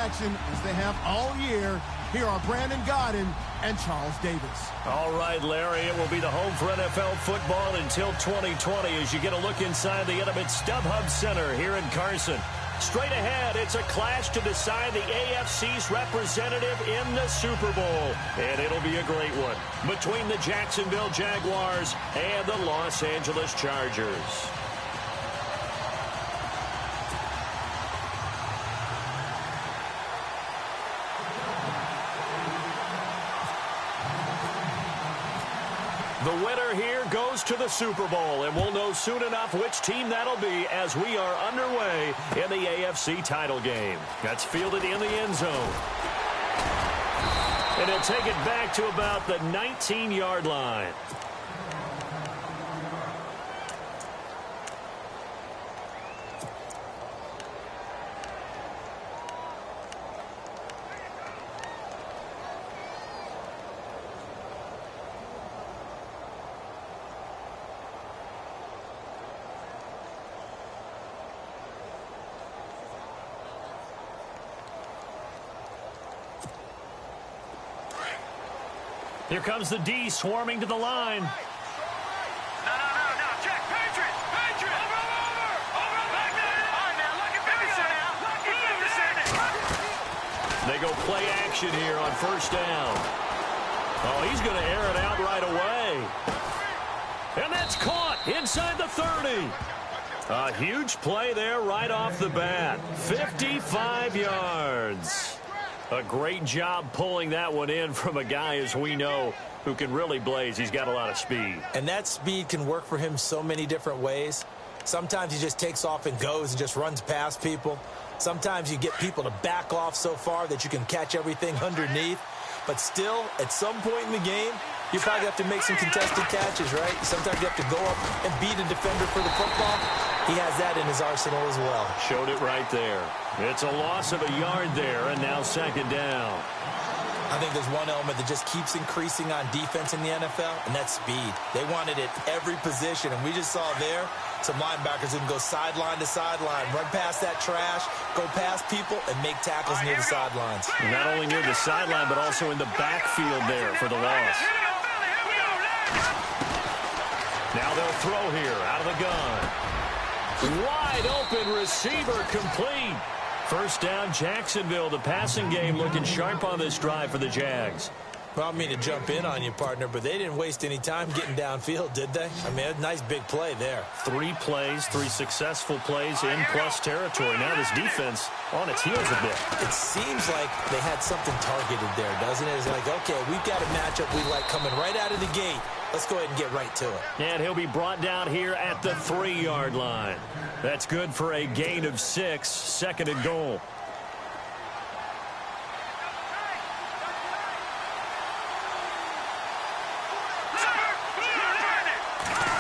action as they have all year. Here are Brandon Godden and Charles Davis. All right, Larry, it will be the home for NFL football until 2020 as you get a look inside the intimate StubHub Center here in Carson. Straight ahead, it's a clash to decide the AFC's representative in the Super Bowl. And it'll be a great one between the Jacksonville Jaguars and the Los Angeles Chargers. The winner here goes to the Super Bowl, and we'll know soon enough which team that'll be as we are underway in the AFC Title Game. That's fielded in the end zone. And he'll take it back to about the 19-yard line. Here comes the D swarming to the line. No, Jack, Patriots! Over, back there! All right, now, look at Finish it. They go play action here on first down. Oh, he's going to air it out right away. And that's caught inside the 30. A huge play there right off the bat. 55 yards. A great job pulling that one in from a guy, as we know, who can really blaze. He's got a lot of speed. And that speed can work for him so many different ways. Sometimes he just takes off and goes and just runs past people. Sometimes you get people to back off so far that you can catch everything underneath. But still, at some point in the game, you probably have to make some contested catches, right? Sometimes you have to go up and beat a defender for the football. He has that in his arsenal as well. Showed it right there. It's a loss of a yard there, and now second down. I think there's one element that just keeps increasing on defense in the NFL, and that's speed. They want it at every position, and we just saw there some linebackers who can go sideline to sideline, run past that trash, go past people, and make tackles near the sidelines. Not only near the sideline, but also in the backfield there for the loss. Now they'll throw here out of the gun. Wide open receiver complete. First down, Jacksonville. The passing game looking sharp on this drive for the Jags. Well, I mean to jump in on you, partner, but they didn't waste any time getting downfield, did they? I mean, a nice big play there. 3 plays, 3 successful plays in plus territory. Now this defense on its heels a bit. It seems like they had something targeted there, doesn't it? It's like, okay, we've got a matchup we like coming right out of the gate. Let's go ahead and get right to it. And he'll be brought down here at the 3-yard line. That's good for a gain of 6, second and goal.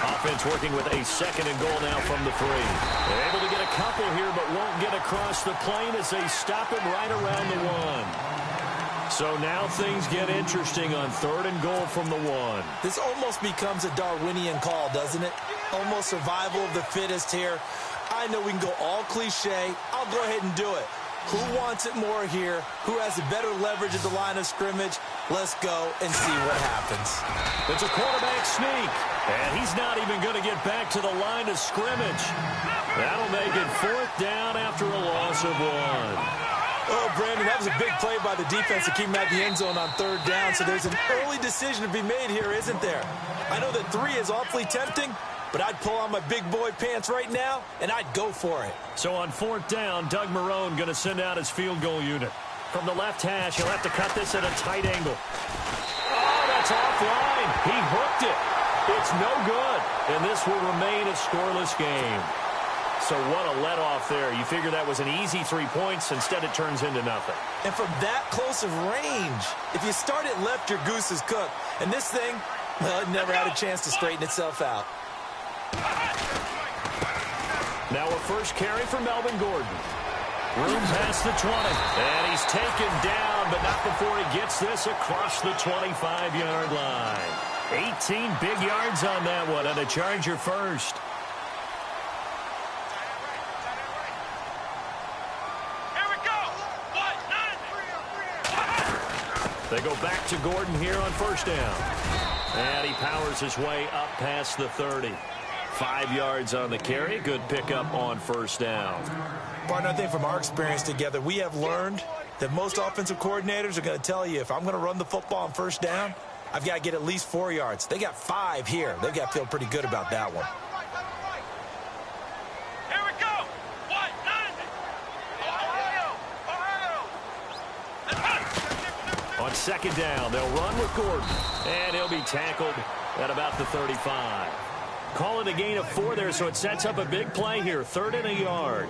Offense working with a second and goal now from the 3. They're able to get a couple here, but won't get across the plane as they stop him right around the 1. So now things get interesting on 3rd and goal from the 1. This almost becomes a Darwinian call, doesn't it? Almost survival of the fittest here. I know we can go all cliche. I'll go ahead and do it. Who wants it more here? Who has a better leverage at the line of scrimmage? Let's go and see what happens. It's a quarterback sneak, and he's not even going to get back to the line of scrimmage. That'll make it 4th down after a loss of 1. Oh, Brandon, that was a big play by the defense to keep him at the end zone on 3rd down, so there's an early decision to be made here, isn't there? I know that 3 is awfully tempting, but I'd pull on my big boy pants right now, and I'd go for it. So on 4th down, Doug Marrone going to send out his field goal unit. From the left hash, he'll have to cut this at a tight angle. Oh, that's offline. He hooked it. It's no good, and this will remain a scoreless game. So what a let-off there. You figure that was an easy 3 points. Instead, it turns into nothing. And from that close of range, if you start it left, your goose is cooked. And this thing, well, it never had a chance to straighten itself out. Now a first carry for Melvin Gordon. Room past the 20. And he's taken down, but not before he gets this across the 25-yard line. 18 big yards on that one, and a Charger first. Here we go. 1, 9, They go back to Gordon here on first down. And he powers his way up past the 30. 5 yards on the carry. Good pickup on first down. Partner, I think from our experience together, we have learned that most offensive coordinators are going to tell you, if I'm going to run the football on first down, I've got to get at least 4 yards. They got 5 here. They've got to feel pretty good about that one. Here we go. What? Ohio. On second down, they'll run with Gordon. And he'll be tackled at about the 35. Call it a gain of 4 there, so it sets up a big play here. 3rd and a yard.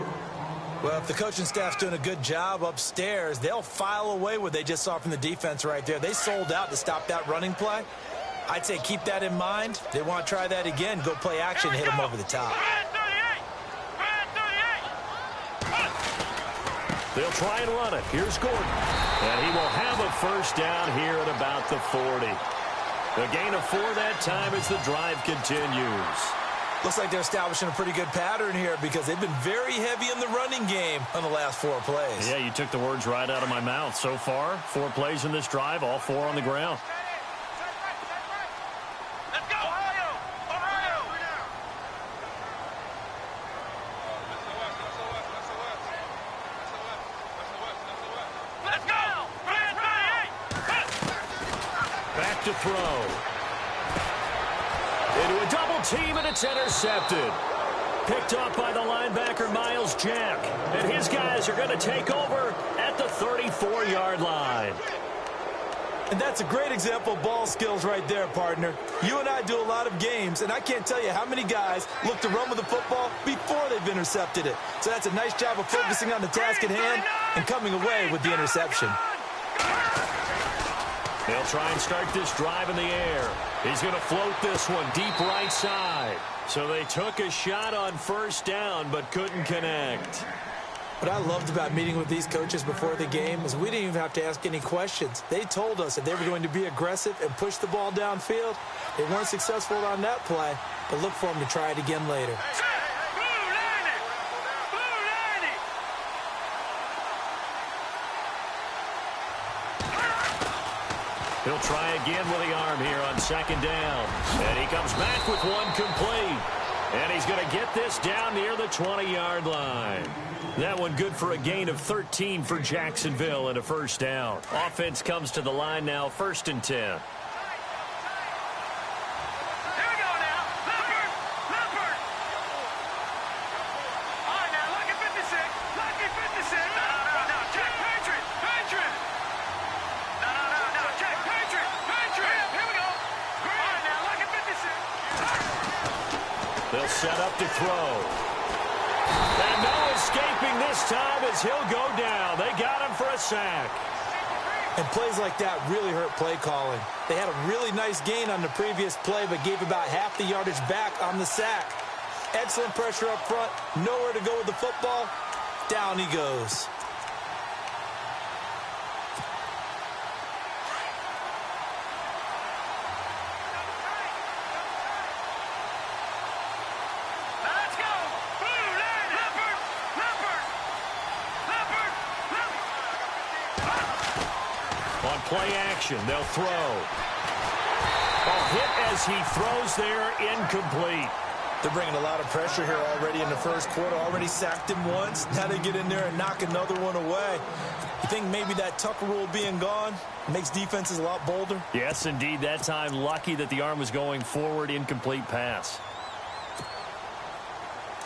Well, if the coaching staff's doing a good job upstairs, they'll file away what they just saw from the defense right there. They sold out to stop that running play. I'd say keep that in mind. They want to try that again. Go play action, hit them over the top. They'll try and run it. Here's Gordon. And he will have a first down here at about the 40. A gain of 4 that time as the drive continues. Looks like they're establishing a pretty good pattern here because they've been very heavy in the running game on the last 4 plays. Yeah, you took the words right out of my mouth. So far, 4 plays in this drive, all 4 on the ground. Let's go, Ohio. Ohio. Let's go. Back to throw. Into a double team, and it's intercepted. Picked off by the linebacker, Miles Jack. And his guys are going to take over at the 34-yard line. And that's a great example of ball skills right there, partner. You and I do a lot of games, and I can't tell you how many guys look to run with the football before they've intercepted it. So that's a nice job of focusing on the task at hand and coming away with the interception. They'll try and start this drive in the air. He's going to float this one deep right side. So they took a shot on first down but couldn't connect. What I loved about meeting with these coaches before the game is we didn't even have to ask any questions. They told us that they were going to be aggressive and push the ball downfield. They weren't successful on that play, but look for them to try it again later. He'll try again with the arm here on second down. And he comes back with one complete. And he's going to get this down near the 20-yard line. That one good for a gain of 13 for Jacksonville and a first down. Offense comes to the line now, 1st and 10. They'll set up to throw. And no escaping this time as he'll go down. They got him for a sack. And plays like that really hurt play calling. They had a really nice gain on the previous play, but gave about half the yardage back on the sack. Excellent pressure up front. Nowhere to go with the football. Down he goes. Play action. They'll throw. A hit as he throws there, incomplete. They're bringing a lot of pressure here already in the first quarter. Already sacked him once. Now they get in there and knock another one away. You think maybe that Tucker rule being gone makes defenses a lot bolder? Yes, indeed. That time, lucky that the arm was going forward, incomplete pass.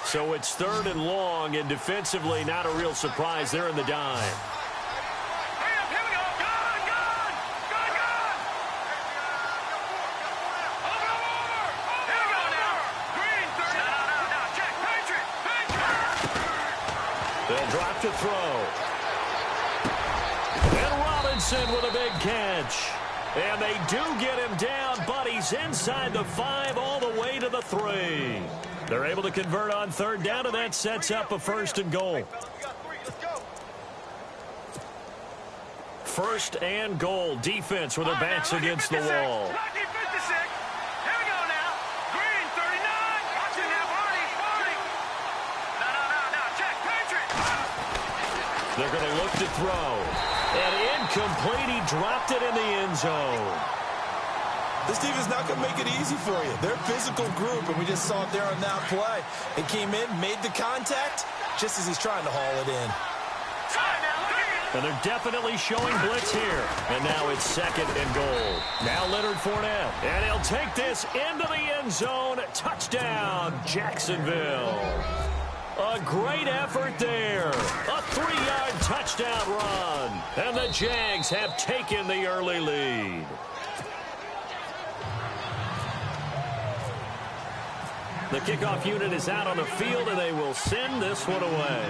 So it's 3rd and long, and defensively, not a real surprise. They're in the dime. They'll drop to throw. And Robinson with a big catch. And they do get him down, but he's inside the 5 all the way to the 3. They're able to convert on 3rd down, and that sets up a 1st and goal. 1st and goal. Defense with their backs against the wall. They're going to look to throw. And incomplete. He dropped it in the end zone. This team is not going to make it easy for you. They're a physical group, and we just saw it there on that play. They came in, made the contact, just as he's trying to haul it in. And they're definitely showing blitz here. And now it's 2nd and goal. Now Leonard Fournette. And he'll take this into the end zone. Touchdown, Jacksonville. A great effort there. A 3-yard touchdown run. And the Jags have taken the early lead. The kickoff unit is out on the field, and they will send this one away.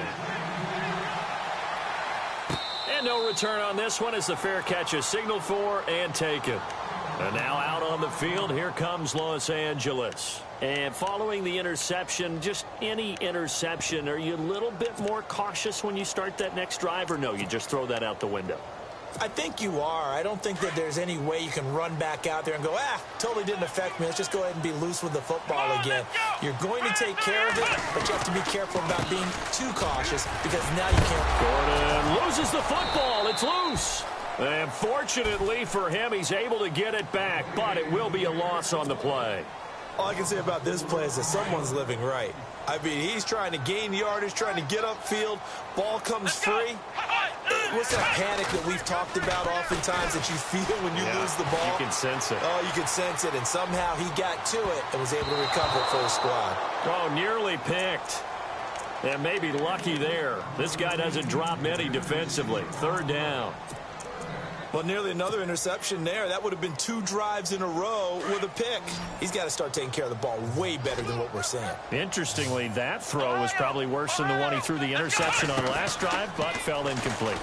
And no return on this one as the fair catch is signaled for and taken. And now out on the field, here comes Los Angeles. And following the interception, just any interception, are you a little bit more cautious when you start that next drive, or no, you just throw that out the window? I think you are. I don't think that there's any way you can run back out there and go, totally didn't affect me. Let's just go ahead and be loose with the football again. You're going to take care of it, but you have to be careful about being too cautious because now you can't. Gordon loses the football. It's loose. And fortunately for him, he's able to get it back, but it will be a loss on the play. All I can say about this play is that someone's living right. I mean, he's trying to gain yardage, trying to get upfield. Ball comes free. What's that panic that we've talked about oftentimes that you feel when you lose the ball? You can sense it. Oh, you can sense it, and somehow he got to it and was able to recover it for his squad. Oh, nearly picked. And maybe lucky there. This guy doesn't drop many defensively. 3rd down. Well, nearly another interception there. That would have been 2 drives in a row with a pick. He's got to start taking care of the ball way better than what we're seeing. Interestingly, that throw was probably worse than the one he threw the interception on last drive, but fell incomplete.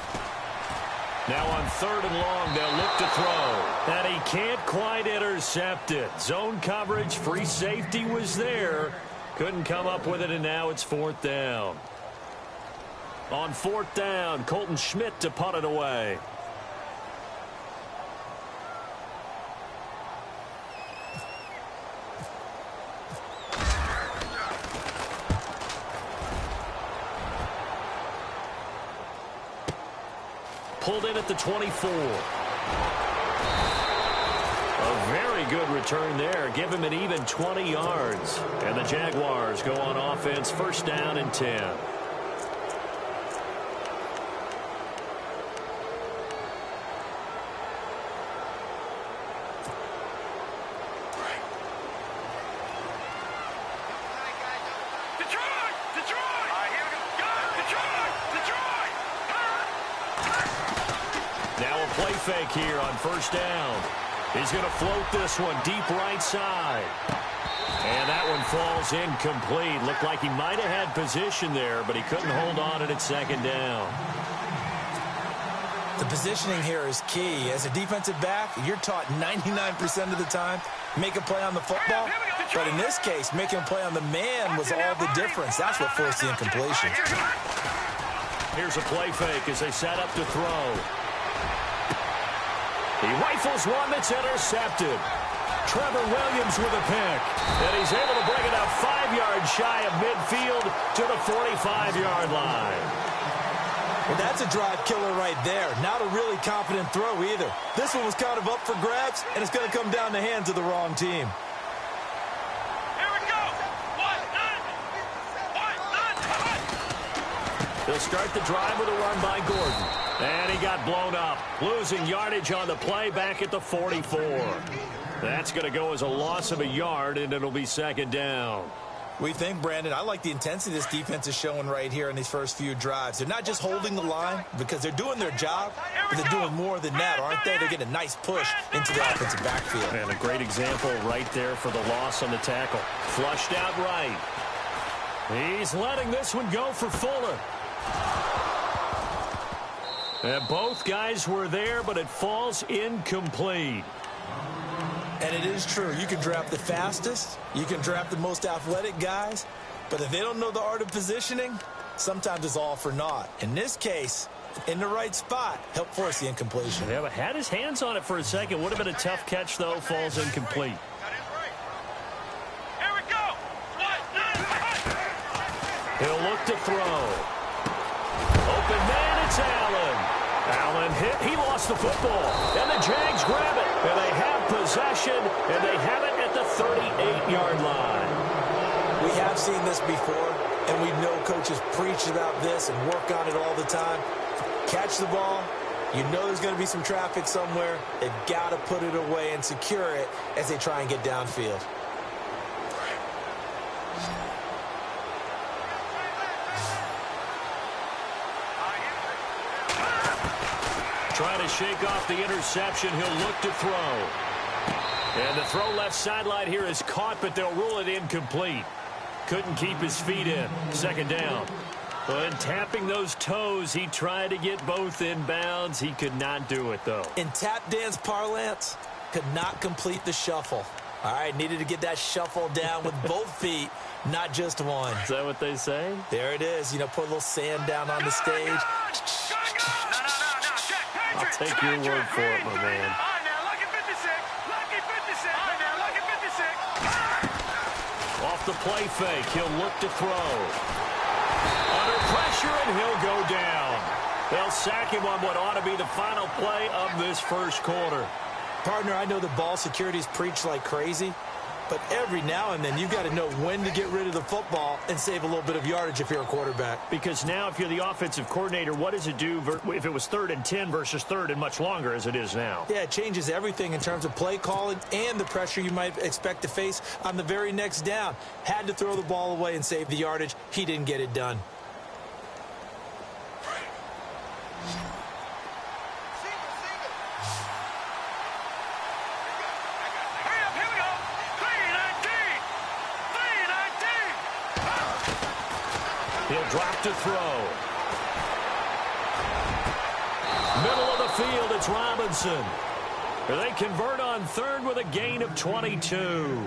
Now on 3rd and long, they'll look to throw. And he can't quite intercept it. Zone coverage, free safety was there. Couldn't come up with it, and now it's 4th down. On 4th down, Colton Schmidt to punt it away. Pulled in at the 24. A very good return there. Give him an even 20 yards. And the Jaguars go on offense, 1st down and 10. Play fake here on 1st down. He's going to float this one deep right side. And that one falls incomplete. Looked like he might have had position there, but he couldn't hold on it at 2nd down. The positioning here is key. As a defensive back, you're taught 99% of the time, make a play on the football. But in this case, making a play on the man was all the difference. That's what forced the incompletion. Here's a play fake as they set up to throw. He rifles one that's intercepted. Trevor Williams with a pick. And he's able to bring it up 5 yards shy of midfield to the 45-yard line. Well, that's a drive killer right there. Not a really confident throw either. This one was kind of up for grabs, and it's going to come down the hands of the wrong team. Here we go. They'll start the drive with a run by Gordon. And he got blown up, losing yardage on the play back at the 44. That's going to go as a loss of a yard, and it'll be 2nd down. We think, Brandon, I like the intensity this defense is showing right here in these first few drives. They're not just holding the line because they're doing their job, but they're doing more than that, aren't they? They're getting a nice push into the offensive backfield. And a great example right there for the loss on the tackle. Flushed out right. He's letting this one go for Fuller. And both guys were there, but it falls incomplete. And it is true. You can draft the fastest. You can draft the most athletic guys. But if they don't know the art of positioning, sometimes it's all for naught. In this case, in the right spot, helped force the incompletion. Yeah, but had his hands on it for a second. Would have been a tough catch, though. Falls incomplete. Here we go. He'll look to throw. Open man, it's Allen. Allen hit. He lost the football. And the Jags grab it. And they have possession. And they have it at the 38-yard line. We have seen this before. And we know coaches preach about this and work on it all the time. Catch the ball. You know there's going to be some traffic somewhere. They've got to put it away and secure it as they try and get downfield. Trying to shake off the interception. He'll look to throw. And the throw left sideline here is caught, but they'll rule it incomplete. Couldn't keep his feet in. Second down. When tapping those toes, he tried to get both in bounds. He could not do it, though. In tap dance parlance, could not complete the shuffle. All right, needed to get that shuffle down with both feet, not just one. Is that what they say? There it is. You know, put a little sand down on the stage. I'll take your word for it, my man. Off the play fake, he'll look to throw. Under pressure, and he'll go down. They'll sack him on what ought to be the final play of this first quarter. Partner, I know the ball security's preached like crazy, but every now and then you've got to know when to get rid of the football and save a little bit of yardage if you're a quarterback. Because now if you're the offensive coordinator, what does it do if it was 3rd and 10 versus 3rd and much longer as it is now? Yeah, it changes everything in terms of play calling and the pressure you might expect to face on the very next down. Had to throw the ball away and save the yardage. He didn't get it done. He'll drop to throw. Middle of the field, it's Robinson. They convert on 3rd with a gain of 22.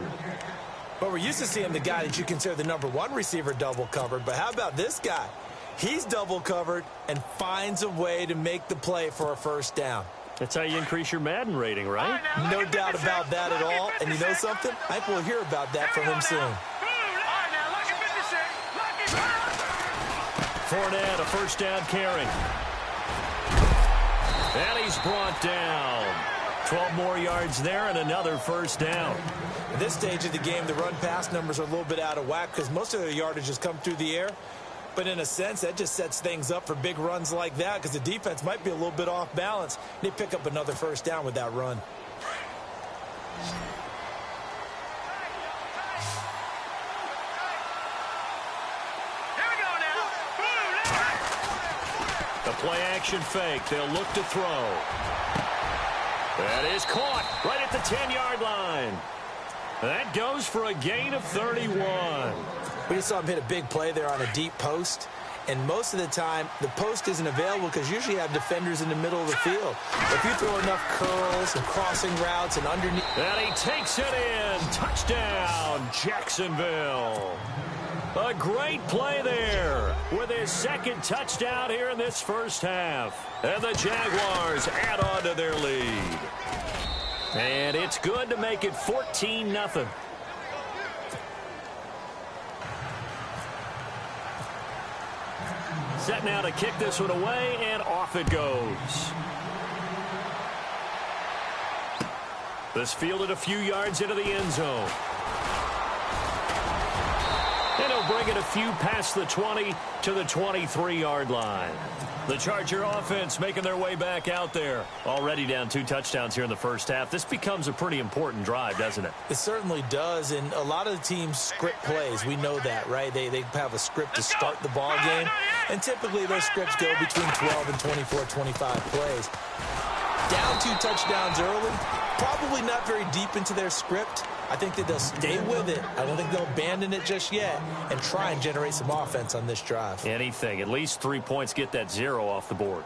But we're used to seeing the guy that you consider the #1 receiver double covered. But how about this guy? He's double covered and finds a way to make the play for a first down. That's how you increase your Madden rating, right? No doubt about that at all. And you know something? I think we'll hear about that from him soon. Fournette, a first down carry. And he's brought down. 12 more yards there and another first down. At this stage of the game, the run-pass numbers are a little bit out of whack because most of their yardage has come through the air. But in a sense, that just sets things up for big runs like that because the defense might be a little bit off balance. They pick up another first down with that run. The play-action fake. They'll look to throw. That is caught right at the 10-yard line. That goes for a gain of 31. We just saw him hit a big play there on a deep post. And most of the time, the post isn't available because usually you have defenders in the middle of the field. If you throw enough curls and crossing routes and underneath... And he takes it in. Touchdown, Jacksonville. A great play there with his second touchdown here in this first half. And the Jaguars add on to their lead. And it's good to make it 14-0. Set now to kick this one away, and off it goes. This fielded a few yards into the end zone. And he'll bring it a few past the 20 to the 23-yard line. The Charger offense making their way back out there. Already down 2 touchdowns here in the first half. This becomes a pretty important drive, doesn't it? It certainly does, and a lot of the teams script plays. We know that, right? They have a script to start the ball game, and typically those scripts go between 12 and 24, 25 plays. Down 2 touchdowns early, probably not very deep into their script. I think that they'll stay with it. I don't think they'll abandon it just yet and try and generate some offense on this drive. Anything. At least 3 points, get that 0 off the board.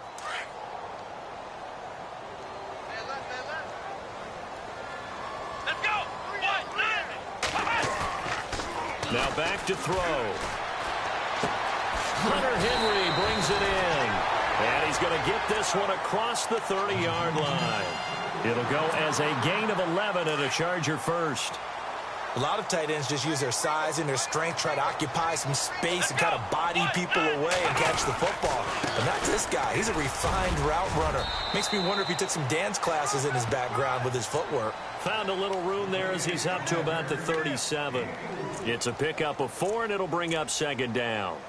Let's go. Now back to throw. Hunter Henry brings it in. And he's going to get this one across the 30-yard line. It'll go as a gain of 11 and a Charger first. A lot of tight ends just use their size and their strength, try to occupy some space and kind of body people away and catch the football. But not this guy. He's a refined route runner. Makes me wonder if he took some dance classes in his background with his footwork. Found a little room there as he's up to about the 37. It's a pickup of 4, and it'll bring up second down.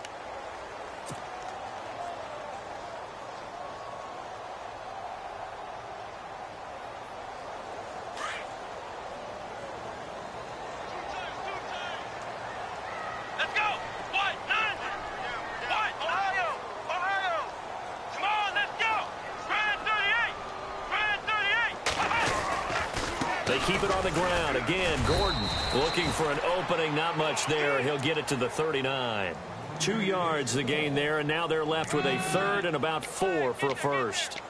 Keep it on the ground. Again, Gordon looking for an opening. Not much there. He'll get it to the 39. 2 yards the gain there, and now they're left with a 3rd and about 4 for a first.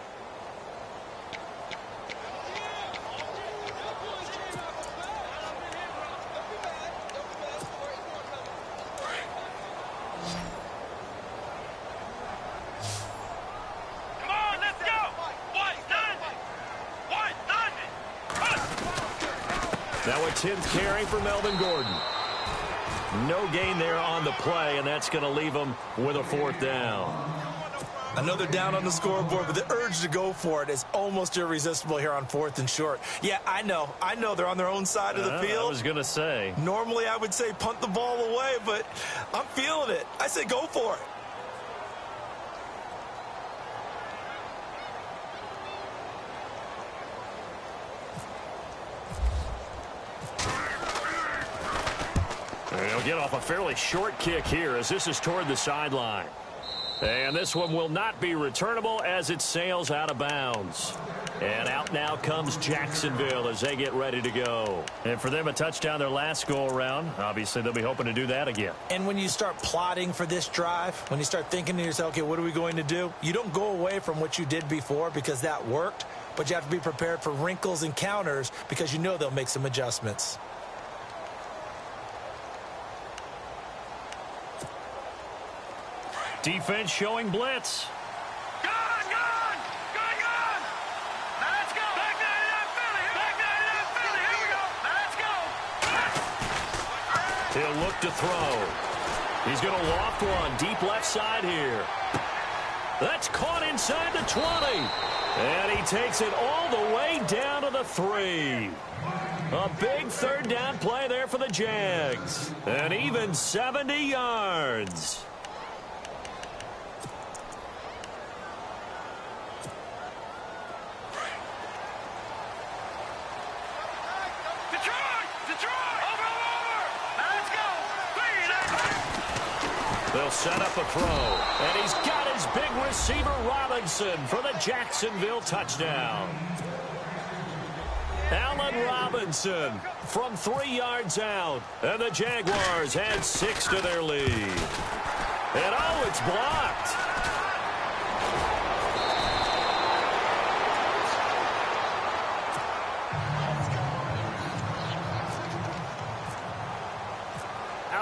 Now a 10th carry for Melvin Gordon. No gain there on the play, and that's going to leave him with a 4th down. Another down on the scoreboard, but the urge to go for it is almost irresistible here on 4th and short. Yeah, I know they're on their own side of the field. I was going to say. Normally I would say punt the ball away, but I'm feeling it. I say go for it. They'll get off a fairly short kick here as this is toward the sideline. And this one will not be returnable as it sails out of bounds. And out now comes Jacksonville as they get ready to go. And for them, a touchdown their last go-around. Obviously, they'll be hoping to do that again. And when you start plotting for this drive, when you start thinking to yourself, okay, what are we going to do? You don't go away from what you did before because that worked, but you have to be prepared for wrinkles and counters because you know they'll make some adjustments. Defense showing blitz. Gone! Now let's go! Back 99 Philly! Here we go! Now let's go! He'll look to throw. He's going to loft one deep left side here. That's caught inside the 20. And he takes it all the way down to the 3. A big 3rd down play there for the Jags. And even 70 yards. They'll set up a throw, and he's got his big receiver Robinson for the Jacksonville touchdown. Allen Robinson from 3 yards out, and the Jaguars add 6 to their lead. And oh, it's blocked.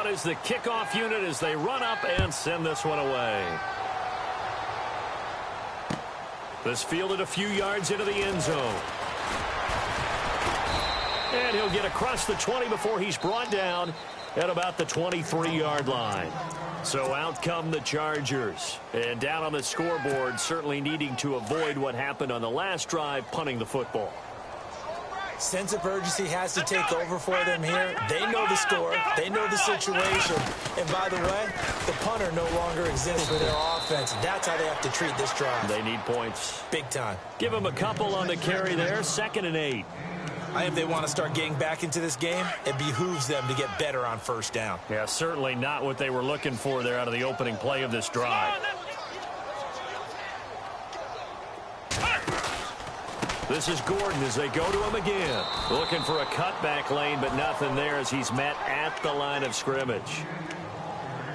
Is the kickoff unit as they run up and send this one away. This fielded a few yards into the end zone. And he'll get across the 20 before he's brought down at about the 23-yard line. So out come the Chargers. And down on the scoreboard, certainly needing to avoid what happened on the last drive, punting the football. Sense of urgency has to take over for them here. They know the score. They know the situation. And by the way, the punter no longer exists for their offense. That's how they have to treat this drive. They need points. Big time. Give them a couple on the carry there. 2nd and 8. I think if they want to start getting back into this game, it behooves them to get better on 1st down. Yeah, certainly not what they were looking for there out of the opening play of this drive. This is Gordon as they go to him again. Looking for a cutback lane, but nothing there as he's met at the line of scrimmage.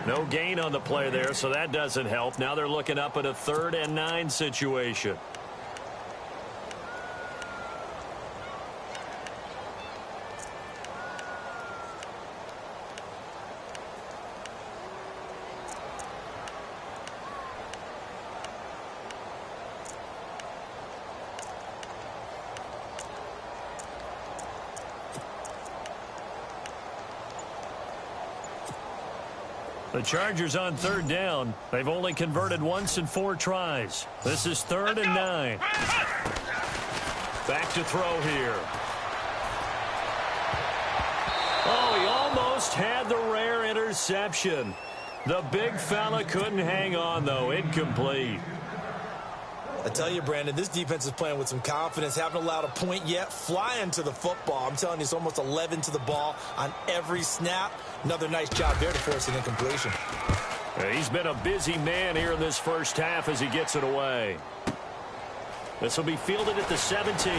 No gain on the play there, so that doesn't help. Now they're looking up at a 3rd and 9 situation. The Chargers on third down. They've only converted once in 4 tries. This is 3rd and 9. Back to throw here. Oh, he almost had the rare interception. The big fella couldn't hang on, though. Incomplete. I tell you, Brandon, this defense is playing with some confidence. Haven't allowed a point yet. Flying to the football. I'm telling you, it's almost 11 to the ball on every snap. Another nice job there to force an incompletion. He's been a busy man here in this first half as he gets it away. This will be fielded at the 17.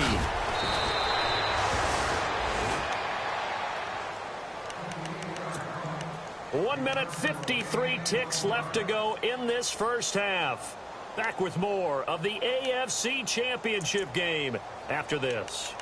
1 minute 53 ticks left to go in this first half. Back with more of the AFC Championship game after this.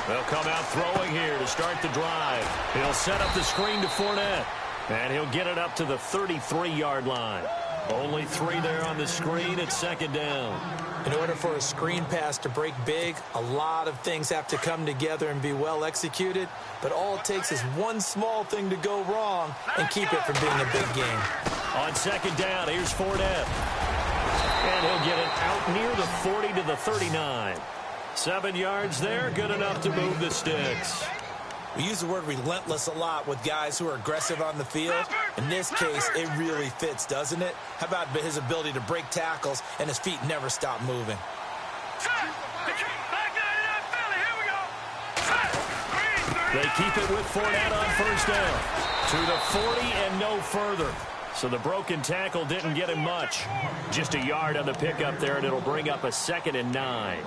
They'll come out throwing here to start the drive. He'll set up the screen to Fournette. And he'll get it up to the 33-yard line. Only 3 there on the screen at 2nd down. In order for a screen pass to break big, a lot of things have to come together and be well executed. But all it takes is one small thing to go wrong and keep it from being a big game. On 2nd down, here's Fournette. And he'll get it out near the 40 to the 39. 7 yards there, good enough to move the sticks. We use the word relentless a lot with guys who are aggressive on the field. In this case, it really fits, doesn't it? How about his ability to break tackles and his feet never stop moving? They keep it with Fournette on 1st down. To the 40 and no further. So the broken tackle didn't get him much. Just a yard on the pickup there, and it'll bring up a 2nd and 9.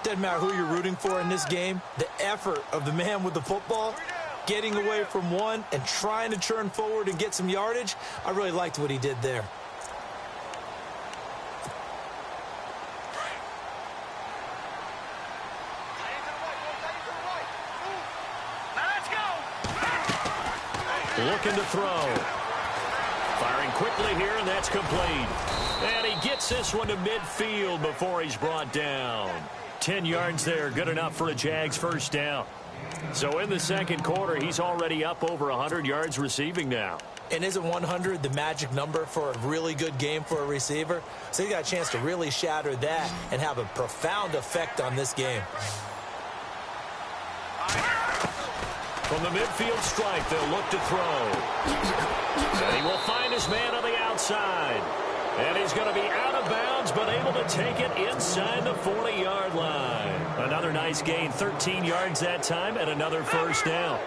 Doesn't matter who you're rooting for in this game. The effort of the man with the football, getting away from one and trying to turn forward and get some yardage, I really liked what he did there. Looking to throw. Firing quickly here, and that's complete. And he gets this one to midfield before he's brought down. 10 yards there, good enough for a Jags 1st down. So in the 2nd quarter, he's already up over 100 yards receiving now. And isn't 100 the magic number for a really good game for a receiver? So he got a chance to really shatter that and have a profound effect on this game. From the midfield strike, they'll look to throw. And he will find his man on the outside. And he's going to be out of bounds, but able to take it inside the 40-yard line. Another nice gain, 13 yards that time, and another 1st down.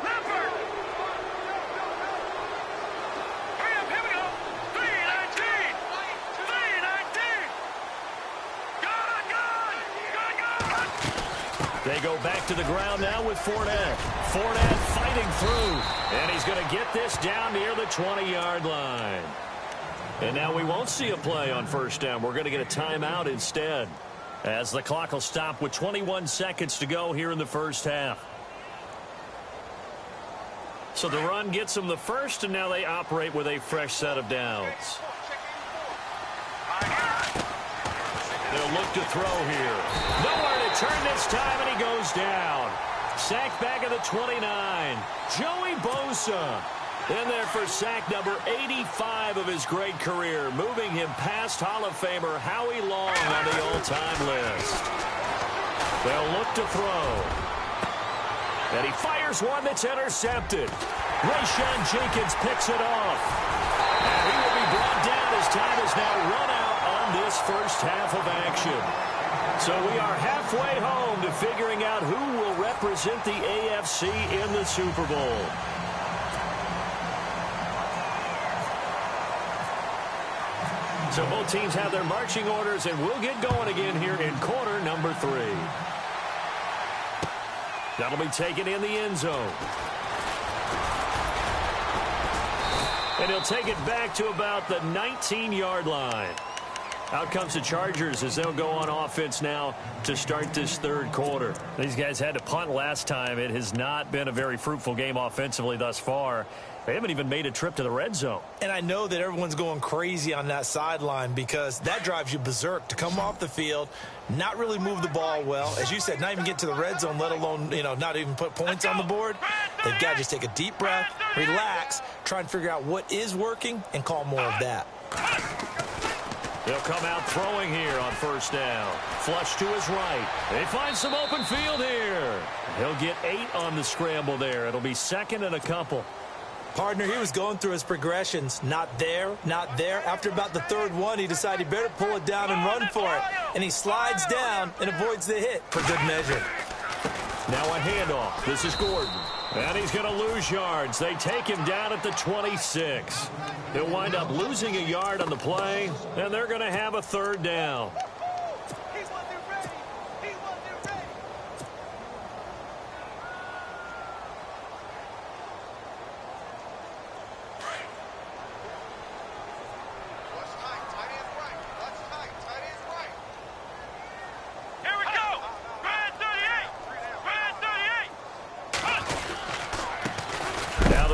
They go back to the ground now with Fournette. Fournette fighting through, and he's going to get this down near the 20-yard line. And now we won't see a play on 1st down. We're going to get a timeout instead, as the clock will stop with 21 seconds to go here in the first half. So the run gets them the first, and now they operate with a fresh set of downs. They'll look to throw here. Nowhere to turn this time, and he goes down. Sacked back at the 29. Joey Bosa in there for sack number 85 of his great career, moving him past Hall of Famer Howie Long on the all-time list. They'll look to throw. And he fires one that's intercepted. Rayshon Jenkins picks it off. And he will be brought down as time is now run out on this first half of action. So we are halfway home to figuring out who will represent the AFC in the Super Bowl. So both teams have their marching orders, and we'll get going again here in quarter number 3. That'll be taken in the end zone. And he'll take it back to about the 19-yard line. Out comes the Chargers as they'll go on offense now to start this third quarter. These guys had to punt last time. It has not been a very fruitful game offensively thus far. They haven't even made a trip to the red zone. And I know that everyone's going crazy on that sideline because that drives you berserk to come off the field, not really move the ball well. As you said, not even get to the red zone, let alone, not even put points on the board. They've got to just take a deep breath, relax, try and figure out what is working, and call more of that. They'll come out throwing here on first down. Flush to his right. They find some open field here. He'll get 8 on the scramble there. It'll be second and a couple. Partner, he was going through his progressions. Not there, not there. After about the third one, he decided he better pull it down and run for it. And he slides down and avoids the hit for good measure. Now a handoff. This is Gordon. And he's going to lose yards. They take him down at the 26. He'll wind up losing a yard on the play, and they're going to have a third down.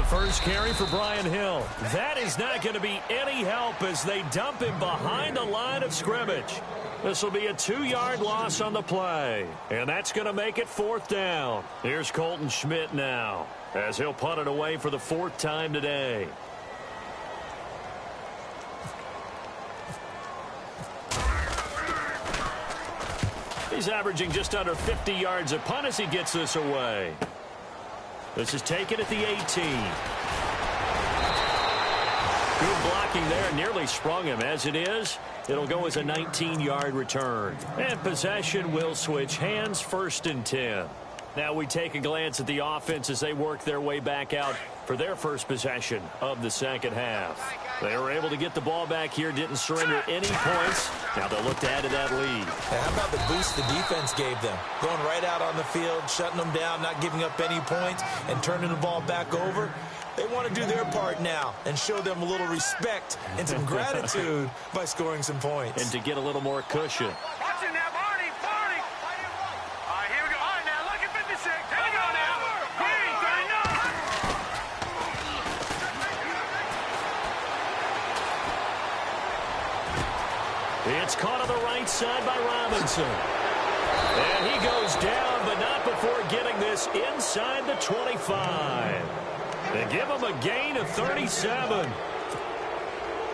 First carry for Brian Hill. That is not going to be any help as they dump him behind the line of scrimmage. This will be a 2-yard loss on the play, and that's going to make it fourth down. Here's Colton Schmidt now as he'll punt it away for the 4th time today. He's averaging just under 50 yards a punt as he gets this away. This is taken at the 18. Good blocking there. Nearly sprung him. As it is, it'll go as a 19-yard return. And possession will switch hands, 1st and 10. Now we take a glance at the offense as they work their way back out for their first possession of the second half. They were able to get the ball back here, didn't surrender any points. Now they'll look to add to that lead. How about the boost the defense gave them? Going right out on the field, shutting them down, not giving up any points, and turning the ball back over. They want to do their part now and show them a little respect and some gratitude by scoring some points. And to get a little more cushion. Watch it now, Barney. All right, here we go. All right, now, look at 56. Here we go now. Green, 39. It's caught on the right side by Robinson. And he goes down, but not before getting this inside the 25. They give him a gain of 37.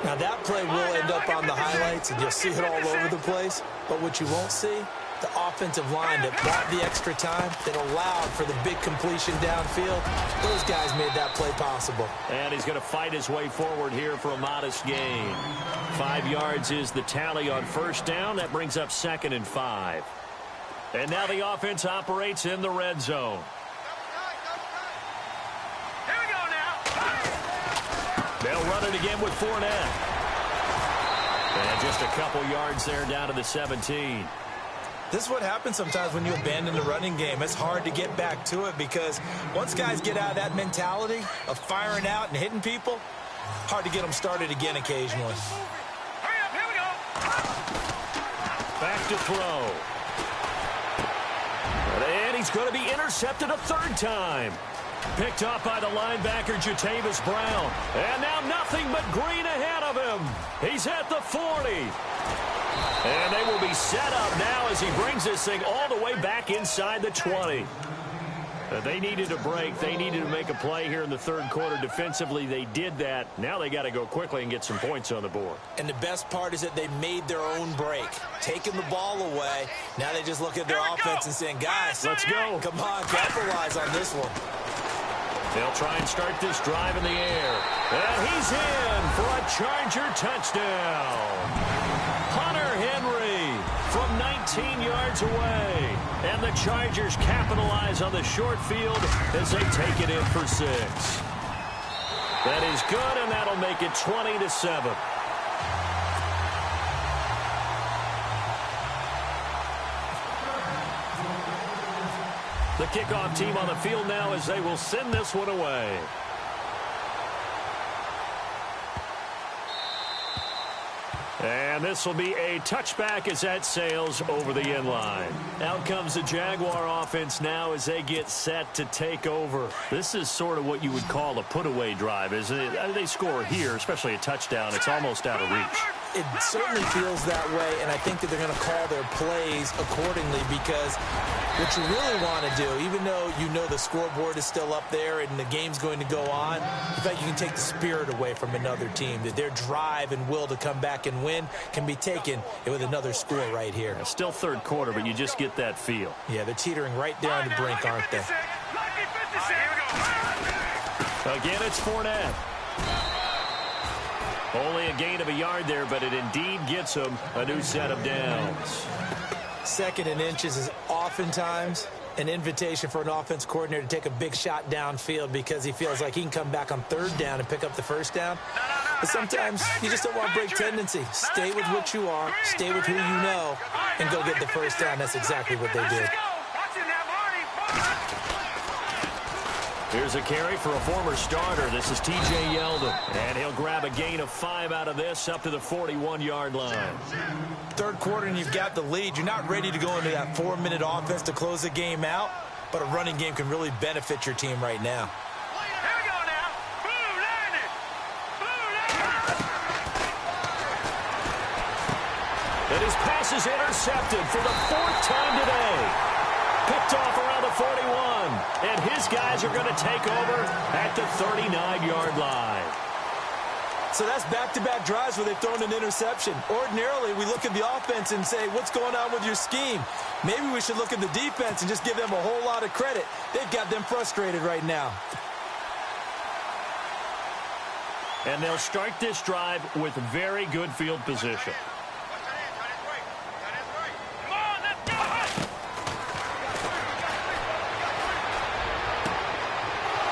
Now that play will end up on the highlights, and you'll see it all over the place. But what you won't see, the offensive line that bought the extra time, that allowed for the big completion downfield. Those guys made that play possible. And he's going to fight his way forward here for a modest gain. 5 yards is the tally on first down. That brings up 2nd and 5. And now the offense operates in the red zone. Here we go now. They'll run it again with Fournette. And just a couple yards there down to the 17. This is what happens sometimes when you abandon the running game. It's hard to get back to it because once guys get out of that mentality of firing out and hitting people, hard to get them started again occasionally. Hurry up, here we go. Back to throw. And he's going to be intercepted a 3rd time. Picked off by the linebacker, Jatavis Brown. And now nothing but green ahead of him. He's at the 40. And they will be set up now as he brings this thing all the way back inside the 20. They needed a break. They needed to make a play here in the 3rd quarter. Defensively, they did that. Now they got to go quickly and get some points on the board. And the best part is that they made their own break, taking the ball away. Now they just look at their offense and saying, guys, let's go. Come on, capitalize on this one. They'll try and start this drive in the air. And he's in for a Charger touchdown. Hunter Henry from 19 yards away. And the Chargers capitalize on the short field as they take it in for 6. That is good, and that'll make it 20-7. The kickoff team on the field now as they will send this one away. And this will be a touchback as that sails over the end line. Out comes the Jaguar offense now as they get set to take over. This is sort of what you would call a put-away drive, isn't it? They score here, especially a touchdown. It's almost out of reach. It certainly feels that way, and I think that they're going to call their plays accordingly because what you really want to do, even though you know the scoreboard is still up there and the game's going to go on, in fact, you can take the spirit away from another team, that their drive and will to come back and win can be taken with another score right here. Still third quarter, but you just get that feel. Yeah, they're teetering right there on the brink, aren't they? Again, it's Fournette. Only a gain of a yard there, but it indeed gets him a new set of downs. 2nd and inches is oftentimes an invitation for an offense coordinator to take a big shot downfield because he feels like he can come back on 3rd down and pick up the 1st down. But sometimes you just don't want to break tendency. Stay with what you are, stay with who you know, and go get the 1st down. That's exactly what they did. Here's a carry for a former starter. This is T.J. Yeldon. And he'll grab a gain of 5 out of this up to the 41-yard line. 3rd quarter and you've got the lead. You're not ready to go into that 4-minute offense to close the game out, but a running game can really benefit your team right now. And his pass is intercepted for the 4th time today. Picked off around the 41. And his guys are going to take over at the 39-yard line. So that's back-to-back drives where they've thrown an interception. Ordinarily, we look at the offense and say, what's going on with your scheme? Maybe we should look at the defense and just give them a whole lot of credit. They've got them frustrated right now. And they'll start this drive with very good field position.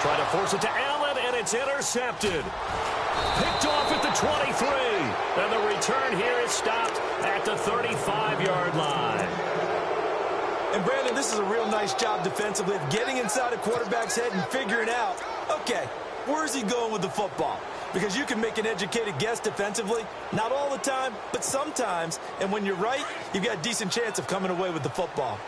Try to force it to Allen, and it's intercepted. Picked off at the 23. And the return here is stopped at the 35-yard line. And, Brandon, this is a real nice job defensively of getting inside a quarterback's head and figuring out, okay, where's he going with the football? Because you can make an educated guess defensively, not all the time, but sometimes. And when you're right, you've got a decent chance of coming away with the football.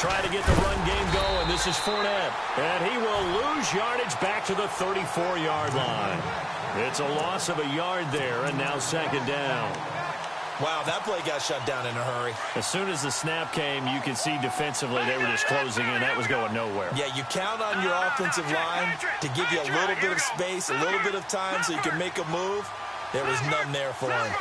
Try to get the run game going. This is Fournette. And he will lose yardage back to the 34-yard line. It's a loss of a yard there, and now 2nd down. Wow, that play got shut down in a hurry. As soon as the snap came, you could see defensively they were just closing in. That was going nowhere. Yeah, you count on your offensive line to give you a little bit of space, a little bit of time so you can make a move. There was none there for him.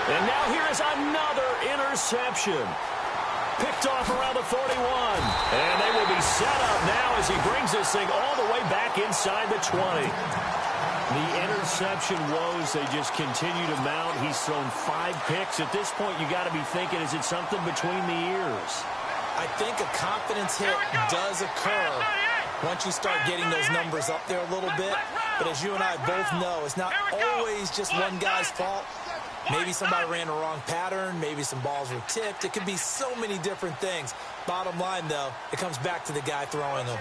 And now here is another interception. Picked off around the 41. And they will be set up now as he brings this thing all the way back inside the 20. The interception woes, they just continue to mount. He's thrown 5 picks. At this point, you got to be thinking, is it something between the ears? I think a confidence hit does occur once you start getting those numbers up there a little bit. But as you and I both know, it's not always just one guy's fault. Maybe somebody ran the wrong pattern. Maybe some balls were tipped. It could be so many different things. Bottom line, though, it comes back to the guy throwing them.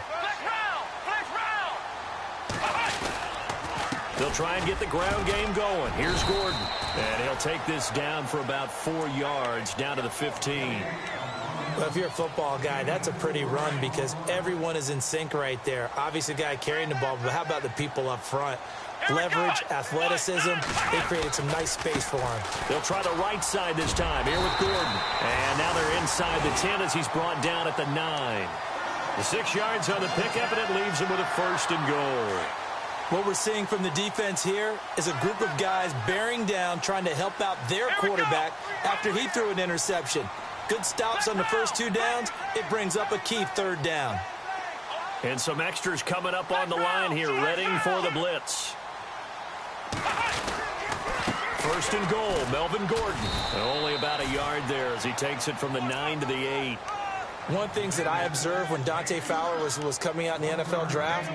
They'll try and get the ground game going. Here's Gordon. And he'll take this down for about 4 yards, down to the 15. Well, if you're a football guy, that's a pretty run because everyone is in sync right there. Obviously, the guy carrying the ball, but how about the people up front? Leverage, athleticism, they created some nice space for him. They'll try the right side this time, here with Gordon. And now they're inside the 10 as he's brought down at the 9. The 6 yards on the pickup, and it leaves him with a 1st and goal. What we're seeing from the defense here is a group of guys bearing down, trying to help out their quarterback after he threw an interception. Good stops on the first 2 downs. It brings up a key 3rd down. And some extras coming up on the line here, ready for the blitz. 1st and goal, Melvin Gordon. And only about a yard there as he takes it from the 9 to the 8. One of the things that I observed when Dante Fowler was coming out in the NFL draft,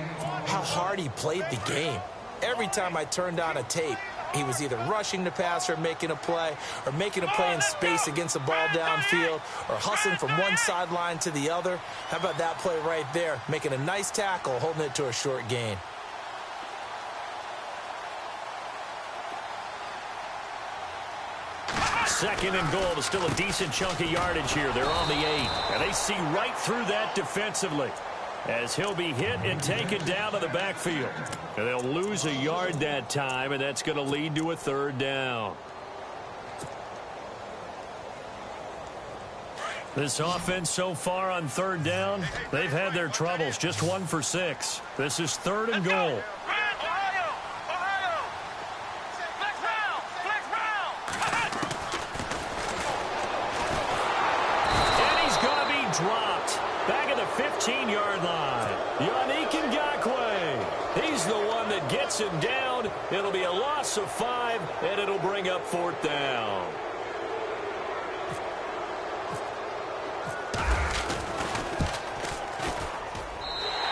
how hard he played the game. Every time I turned on a tape, he was either rushing the passer, making a play, or making a play in space against the ball downfield, or hustling from one sideline to the other. How about that play right there? Making a nice tackle, holding it to a short gain. Second and goal is still a decent chunk of yardage here. They're on the 8. And they see right through that defensively as he'll be hit and taken down to the backfield. And they'll lose a yard that time, and that's going to lead to a third down. This offense so far on third down, they've had their troubles. Just 1 for 6. This is third and goal. Dropped back at the 15-yard line. Yannick Ngakoue. He's the one that gets him down. It'll be a loss of 5, and it'll bring up fourth down.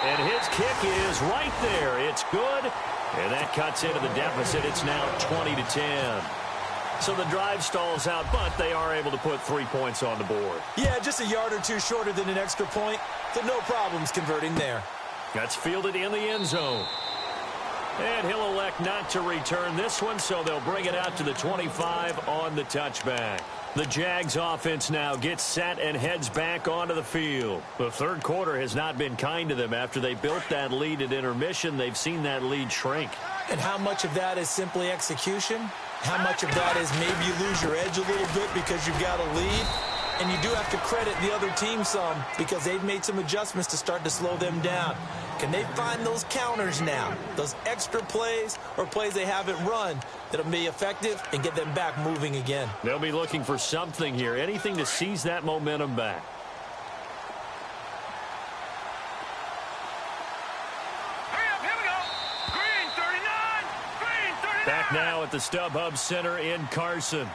And his kick is right there. It's good, and that cuts into the deficit. It's now 20-10. So the drive stalls out, but they are able to put 3 points on the board. Yeah, just a yard or two shorter than an extra point, so no problems converting there. That's fielded in the end zone. And he'll elect not to return this one, so they'll bring it out to the 25 on the touchback. The Jags offense now gets set and heads back onto the field. The third quarter has not been kind to them. After they built that lead at intermission, they've seen that lead shrink. And how much of that is simply execution? How much of that is maybe you lose your edge a little bit because you've got a lead? And you do have to credit the other team some because they've made some adjustments to start to slow them down. Can they find those counters now, those extra plays or plays they haven't run that'll be effective and get them back moving again? They'll be looking for something here, anything to seize that momentum back. Back now at the StubHub Center in Carson.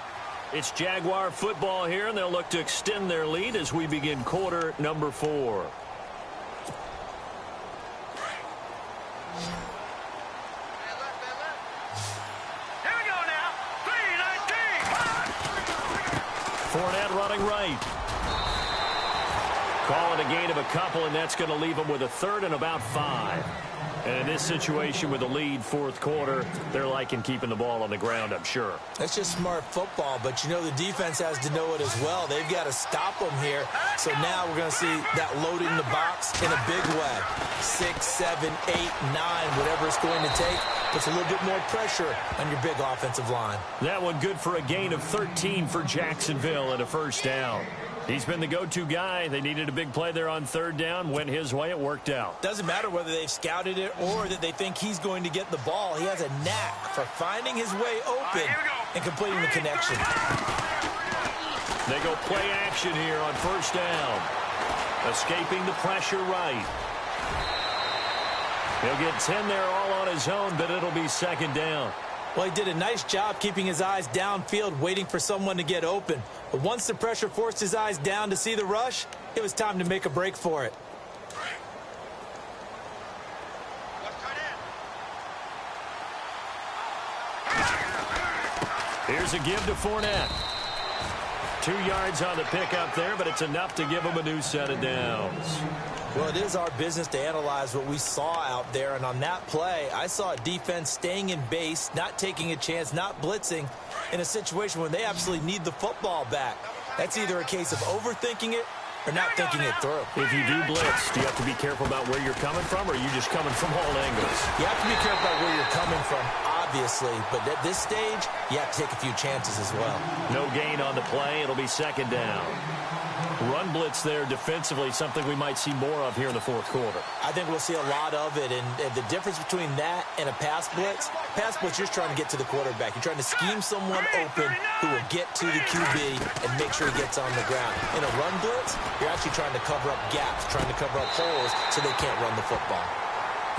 It's Jaguar football here, and they'll look to extend their lead as we begin quarter number 4. Here we go now. 3-19. Fournette running right. Call it a gain of a couple, and that's going to leave them with a third and about 5. And in this situation with the lead, fourth quarter, they're liking keeping the ball on the ground, I'm sure. That's just smart football, but you know the defense has to know it as well. They've got to stop them here. So now we're going to see that loading the box in a big way. 6, 7, 8, 9, whatever it's going to take, puts a little bit more pressure on your big offensive line. That one good for a gain of 13 for Jacksonville and a first down. He's been the go-to guy. They needed a big play there on third down. Went his way. It worked out. Doesn't matter whether they've scouted it or that they think he's going to get the ball. He has a knack for finding his way open and completing the connection. They go play action here on first down. Escaping the pressure right. He'll get 10 there all on his own, but it'll be second down. Well, he did a nice job keeping his eyes downfield, waiting for someone to get open. But once the pressure forced his eyes down to see the rush, it was time to make a break for it. Here's a give to Fournette. 2 yards on the pickup there, but it's enough to give him a new set of downs. Well, it is our business to analyze what we saw out there, and on that play, I saw a defense staying in base, not taking a chance, not blitzing, in a situation when they absolutely need the football back. That's either a case of overthinking it or not thinking it through. If you do blitz, do you have to be careful about where you're coming from, or are you just coming from all angles? You have to be careful about where you're coming from, obviously, but at this stage, you have to take a few chances as well. No gain on the play. It'll be second down. Run blitz there defensively, something we might see more of here in the fourth quarter. I think we'll see a lot of it, and the difference between that and a pass blitz, you're trying to get to the quarterback. You're trying to scheme someone open who will get to the QB and make sure he gets on the ground. In a run blitz, you're actually trying to cover up gaps, trying to cover up holes so they can't run the football.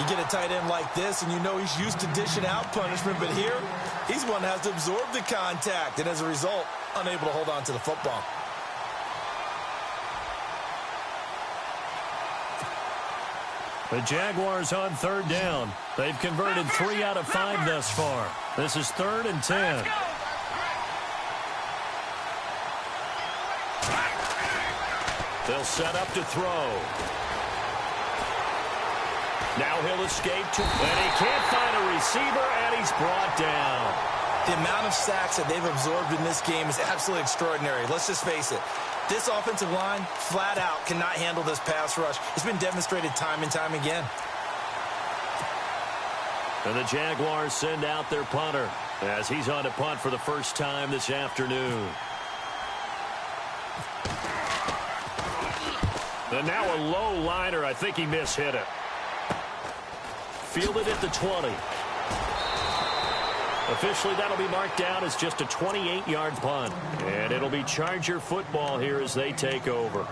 You get a tight end like this, and you know he's used to dishing out punishment, but here, he's one that has to absorb the contact, and as a result, unable to hold on to the football. The Jaguars on third down. They've converted 3 out of 5 thus far. This is 3rd and 10. They'll set up to throw. Now he'll escape to, and he can't find a receiver, and he's brought down. The amount of sacks that they've absorbed in this game is absolutely extraordinary. Let's just face it. This offensive line, flat out, cannot handle this pass rush. It's been demonstrated time and time again. And the Jaguars send out their punter as he's on to punt for the first time this afternoon. And now a low liner. I think he mishit it. Fielded at the 20. Officially, that'll be marked down as just a 28-yard punt. And it'll be Charger football here as they take over.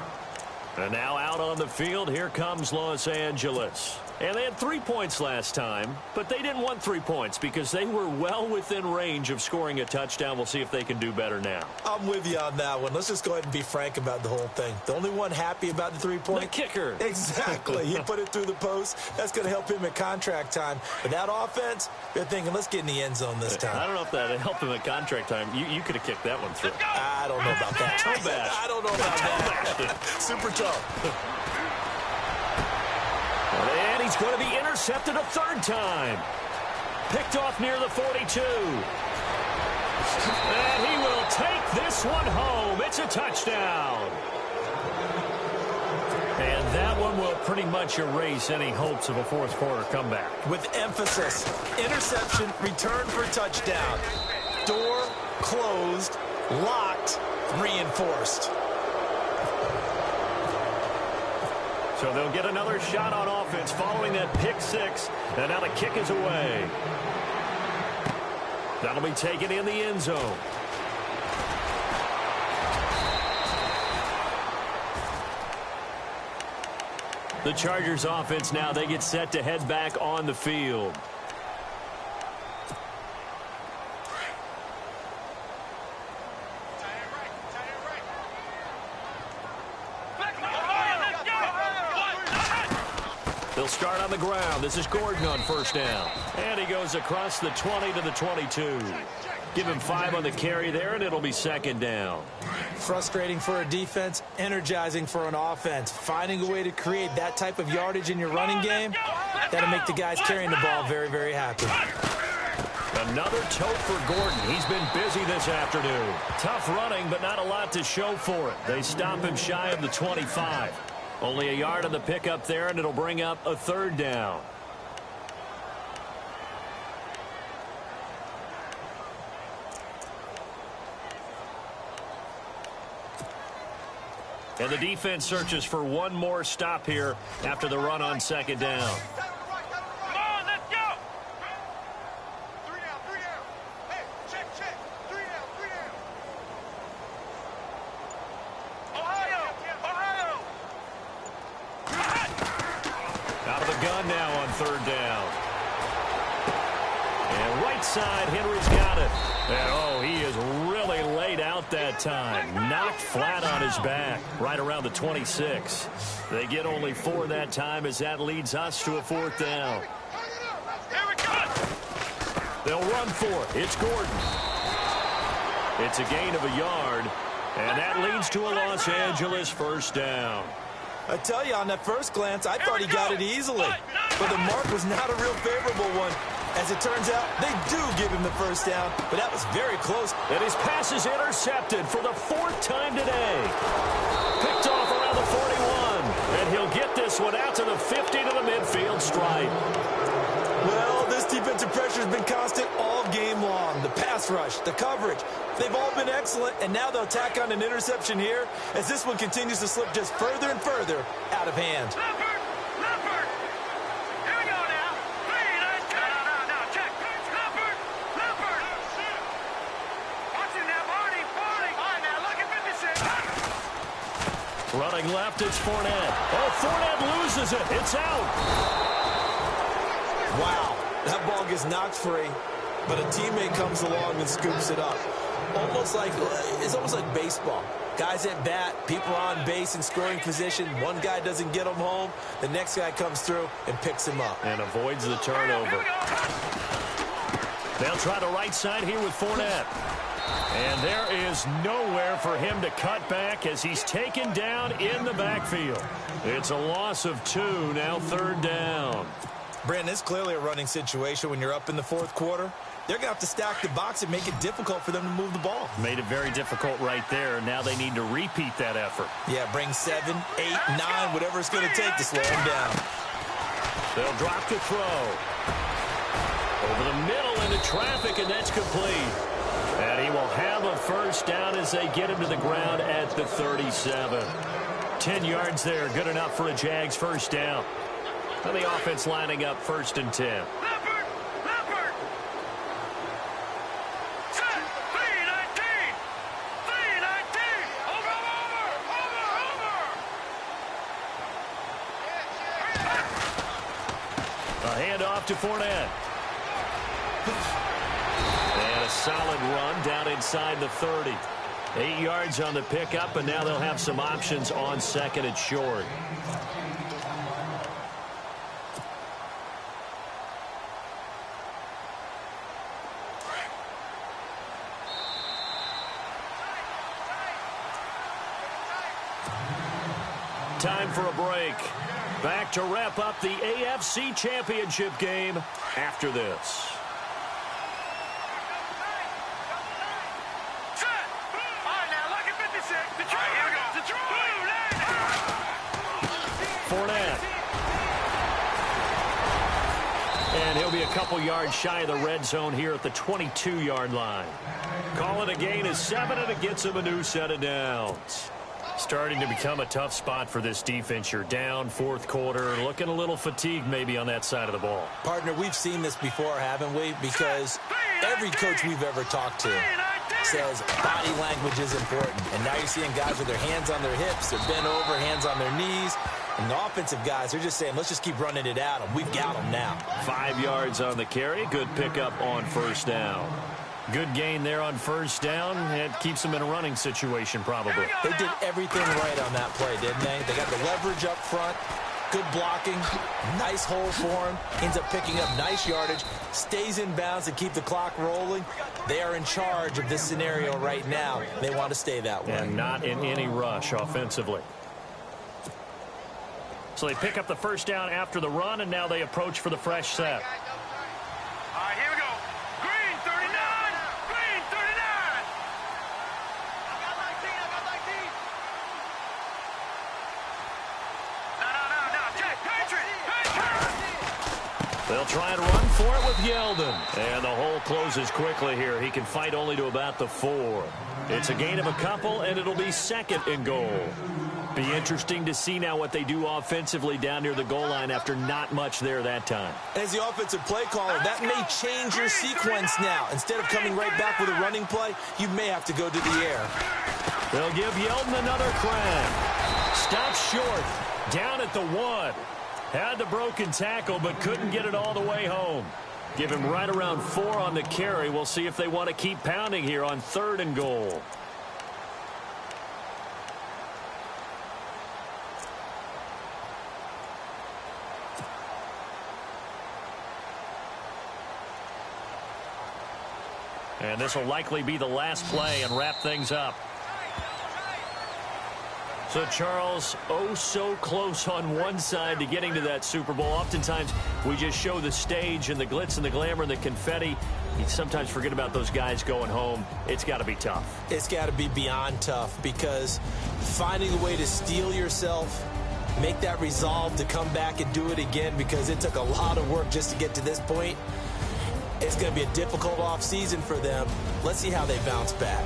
And now out on the field, here comes Los Angeles. And they had 3 points last time, but they didn't want 3 points because they were well within range of scoring a touchdown. We'll see if they can do better now. I'm with you on that one. Let's just go ahead and be frank about the whole thing. The only one happy about the 3-point? The kicker. Exactly. He put it through the post. That's going to help him at contract time. But that offense, they're thinking, let's get in the end zone this time. I don't know if that helped him at contract time. You could have kicked that one through. I don't know about that. Toe bash. I don't know about that. Super tough. And he's going to be intercepted a 3rd time. Picked off near the 42. And he will take this one home. It's a touchdown. And that one will pretty much erase any hopes of a 4th quarter comeback. With emphasis, interception, return for touchdown. Door closed, locked, reinforced. So they'll get another shot on offense following that pick 6. And now the kick is away. That'll be taken in the end zone. The Chargers offense now, they get set to head back on the field. They'll start on the ground. This is Gordon on 1st down. And he goes across the 20 to the 22. Give him 5 on the carry there, and it'll be 2nd down. Frustrating for a defense, energizing for an offense. Finding a way to create that type of yardage in your running game, that'll make the guys carrying the ball very, very happy. Another tote for Gordon. He's been busy this afternoon. Tough running, but not a lot to show for it. They stop him shy of the 25. Only a yard on the pickup there, and it'll bring up a 3rd down. And the defense searches for one more stop here after the run on 2nd down. Come on, let's go! 3 down. Hey, check. 3 down. Ohio! Out of the gun now on 3rd down. And right side, Henry's got it. And, he is really laid out that time. Knocked flat on his back, right around the 26. They get only 4 that time as that leads us to a 4th down. Here we go! They'll run for it. It's Gordon. It's a gain of a yard, and that leads to a Los Angeles 1st down. I tell you, on that first glance, I thought he got it easily. But the mark was not a real favorable one. As it turns out, they do give him the 1st down, but that was very close. And his pass is intercepted for the 4th time today. Picked off around the 41, and he'll get this one out to the 50 to the midfield stripe. Well, this defensive pressure has been constant all game long. The pass rush, the coverage, they've all been excellent, and now they'll tack on an interception here as this one continues to slip just further and further out of hand. Leopard! Here we go now. 3, no, check. Leopard! Watch him now, Barney! All right, now, look at 56. Running left, it's Fournette. Fournette loses it. It's out. Wow, that ball gets knocked free, but a teammate comes along and scoops it up. It's almost like baseball. Guys at bat, people on base in scoring position. One guy doesn't get him home. The next guy comes through and picks him up. And avoids the turnover. They'll try the right side here with Fournette. And there is nowhere for him to cut back as he's taken down in the backfield. It's a loss of 2, now 3rd down. Brandon, it's clearly a running situation when you're up in the 4th quarter. They're going to have to stack the box and make it difficult for them to move the ball. Made it very difficult right there. Now they need to repeat that effort. Yeah, bring 7, 8, 9, whatever it's going to take to slow them down. They'll drop the throw. Over the middle into traffic, and that's complete. And he will have a 1st down as they get him to the ground at the 37. 10 yards there, good enough for a Jags 1st down. And the offense lining up 1st and 10. Leopard! Set! 3-19! 3-19! Over! A handoff to Fournette. And a solid run down inside the 30. 8 yards on the pickup, and now they'll have some options on 2nd and short. Time for a break. Back to wrap up the AFC Championship game after this. Set! All right, now, look at 56. Detroit, here we go. Detroit! Fournette. And he'll be a couple yards shy of the red zone here at the 22-yard line. Call it a gain of 7, and it gets him a new set of downs. Starting to become a tough spot for this defense. You're down 4th quarter, looking a little fatigued maybe on that side of the ball. Partner, we've seen this before, haven't we? Because every coach we've ever talked to says body language is important. And now you're seeing guys with their hands on their hips, they're bent over, hands on their knees. And the offensive guys, they're just saying, let's just keep running it at them. We've got them now. 5 yards on the carry. Good pickup on 1st down. Good gain there on 1st down. It keeps them in a running situation probably. They did everything right on that play, didn't they? They got the leverage up front, good blocking, nice hole for him, ends up picking up nice yardage, stays in bounds and keep the clock rolling. They are in charge of this scenario right now. They want to stay that way. And not in any rush offensively. So they pick up the 1st down after the run, and now they approach for the fresh set. All right, here we go. Green, 39. Green, 39. I got 19. No. Jack, Patriot. They'll try and run for it with Yeldon. And the hole closes quickly here. He can fight only to about the 4. It's a gain of a couple, and it'll be 2nd and goal. Be interesting to see now what they do offensively down near the goal line after not much there that time. As the offensive play caller, that may change your sequence now. Instead of coming right back with a running play, you may have to go to the air. They'll give Yeldon another crack. Stops short. Down at the 1. Had the broken tackle, but couldn't get it all the way home. Give him right around 4 on the carry. We'll see if they want to keep pounding here on 3rd and goal. And this will likely be the last play and wrap things up. So, Charles, oh so close on one side to getting to that Super Bowl. Oftentimes, we just show the stage and the glitz and the glamour and the confetti. You sometimes forget about those guys going home. It's got to be tough. It's got to be beyond tough because finding a way to steel yourself, make that resolve to come back and do it again because it took a lot of work just to get to this point. It's going to be a difficult offseason for them. Let's see how they bounce back.